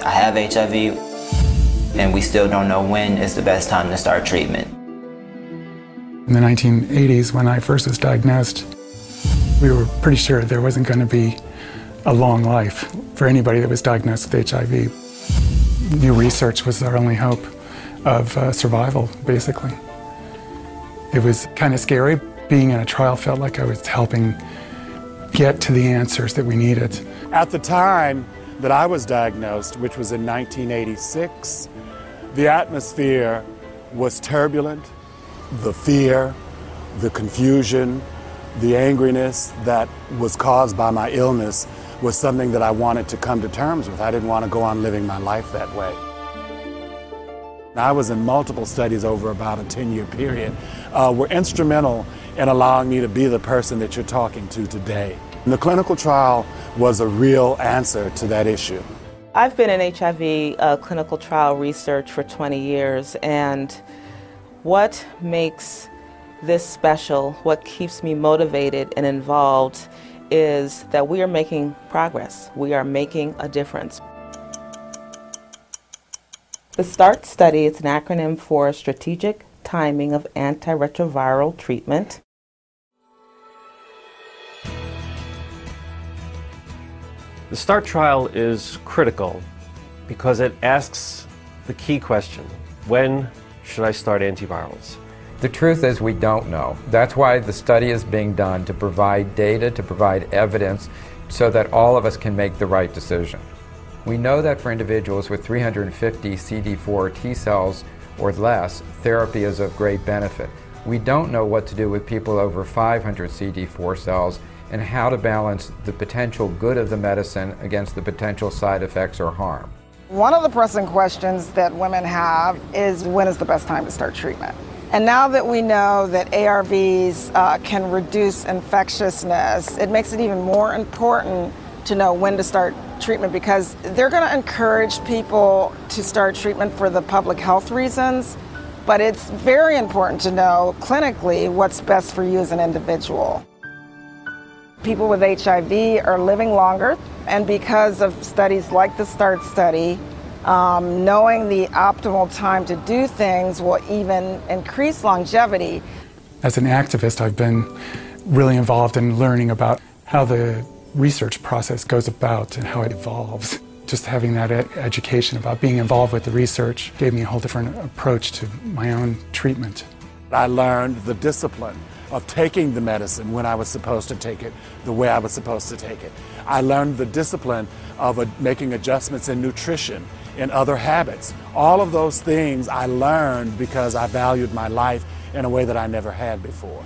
I have HIV, and we still don't know when is the best time to start treatment. In the 1980s, when I first was diagnosed, we were pretty sure there wasn't going to be a long life for anybody that was diagnosed with HIV. New research was our only hope of survival, basically. It was kind of scary. Being in a trial felt like I was helping get to the answers that we needed. At the time that I was diagnosed, which was in 1986, the atmosphere was turbulent. The fear, the confusion, the angriness that was caused by my illness was something that I wanted to come to terms with. I didn't want to go on living my life that way. I was in multiple studies over about a 10-year period, were instrumental in allowing me to be the person that you're talking to today. And the clinical trial was a real answer to that issue. I've been in HIV clinical trial research for 20 years, and what makes this special, what keeps me motivated and involved, is that we are making progress. We are making a difference. The START study is an acronym for Strategic Timing of Antiretroviral Treatment. The START trial is critical because it asks the key question: when should I start antivirals? The truth is we don't know. That's why the study is being done, to provide data, to provide evidence, so that all of us can make the right decision. We know that for individuals with 350 CD4 T cells or less, therapy is of great benefit. We don't know what to do with people over 500 CD4 cells and how to balance the potential good of the medicine against the potential side effects or harm. One of the pressing questions that women have is, when is the best time to start treatment? And now that we know that ARVs can reduce infectiousness, it makes it even more important to know when to start treatment, because they're going to encourage people to start treatment for the public health reasons, but it's very important to know clinically what's best for you as an individual. People with HIV are living longer, and because of studies like the START study, knowing the optimal time to do things will even increase longevity. As an activist, I've been really involved in learning about how the research process goes about and how it evolves. Just having that education about being involved with the research gave me a whole different approach to my own treatment. I learned the discipline of taking the medicine when I was supposed to take it, the way I was supposed to take it. I learned the discipline of making adjustments in nutrition, in other habits. All of those things I learned because I valued my life in a way that I never had before.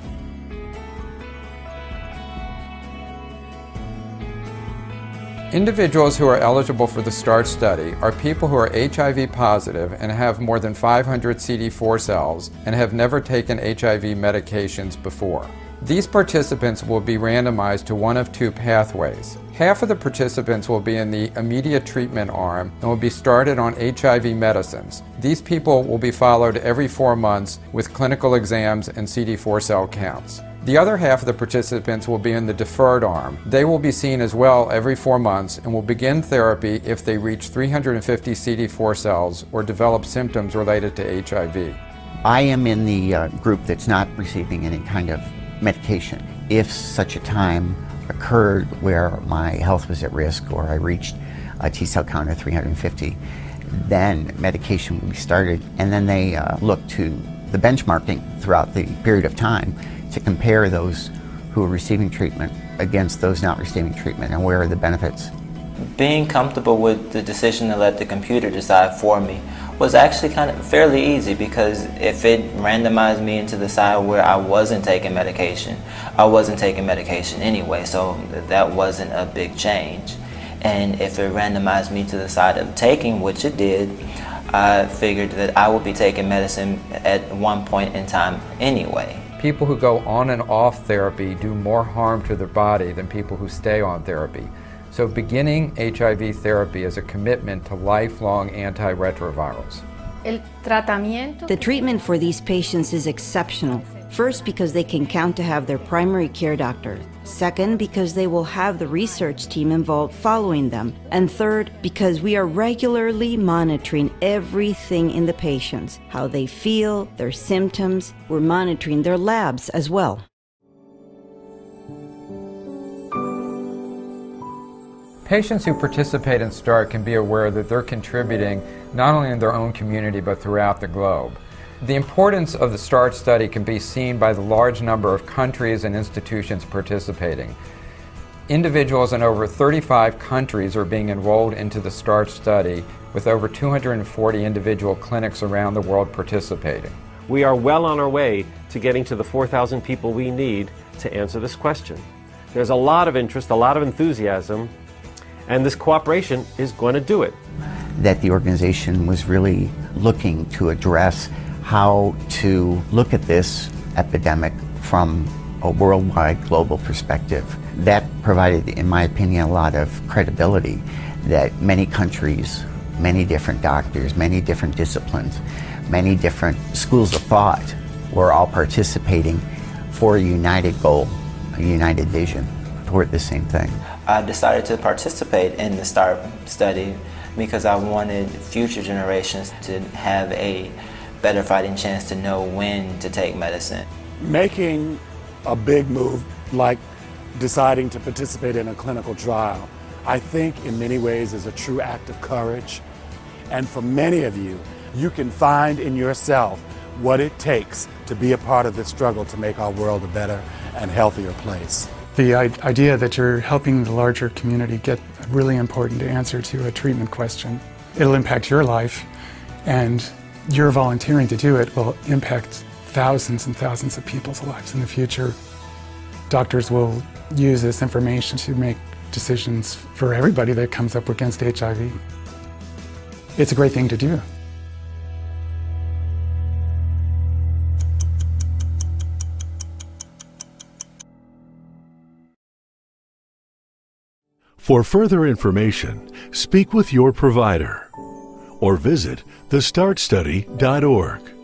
Individuals who are eligible for the START study are people who are HIV positive and have more than 500 CD4 cells and have never taken HIV medications before. These participants will be randomized to one of two pathways. Half of the participants will be in the immediate treatment arm and will be started on HIV medicines. These people will be followed every 4 months with clinical exams and CD4 cell counts. The other half of the participants will be in the deferred arm. They will be seen as well every 4 months and will begin therapy if they reach 350 CD4 cells or develop symptoms related to HIV. I am in the group that's not receiving any kind of medication. If such a time occurred where my health was at risk or I reached a T cell count of 350, then medication will be started, and then they look to the benchmarking throughout the period of time to compare those who are receiving treatment against those not receiving treatment, and where are the benefits. Being comfortable with the decision to let the computer decide for me was actually kind of fairly easy, because if it randomized me into the side where I wasn't taking medication, I wasn't taking medication anyway, so that wasn't a big change. And if it randomized me to the side of taking, which it did, I figured that I would be taking medicine at one point in time anyway. People who go on and off therapy do more harm to their body than people who stay on therapy. So beginning HIV therapy is a commitment to lifelong antiretrovirals. The treatment for these patients is exceptional. First, because they can count to have their primary care doctor. Second, because they will have the research team involved following them. And third, because we are regularly monitoring everything in the patients, how they feel, their symptoms. We're monitoring their labs as well. Patients who participate in START can be aware that they're contributing not only in their own community but throughout the globe. The importance of the START study can be seen by the large number of countries and institutions participating. Individuals in over 35 countries are being enrolled into the START study, with over 240 individual clinics around the world participating. We are well on our way to getting to the 4,000 people we need to answer this question. There's a lot of interest, a lot of enthusiasm, and this cooperation is going to do it. That the organization was really looking to address how to look at this epidemic from a worldwide, global perspective. That provided, in my opinion, a lot of credibility that many countries, many different doctors, many different disciplines, many different schools of thought were all participating for a united goal, a united vision toward the same thing. I decided to participate in the START study because I wanted future generations to have a better fighting chance to know when to take medicine. Making a big move like deciding to participate in a clinical trial, I think in many ways is a true act of courage. And for many of you, you can find in yourself what it takes to be a part of this struggle to make our world a better and healthier place. The idea that you're helping the larger community get a really important answer to a treatment question. It'll impact your life, and your volunteering to do it will impact thousands and thousands of people's lives in the future. Doctors will use this information to make decisions for everybody that comes up against HIV. It's a great thing to do. For further information, speak with your provider or visit thestartstudy.org.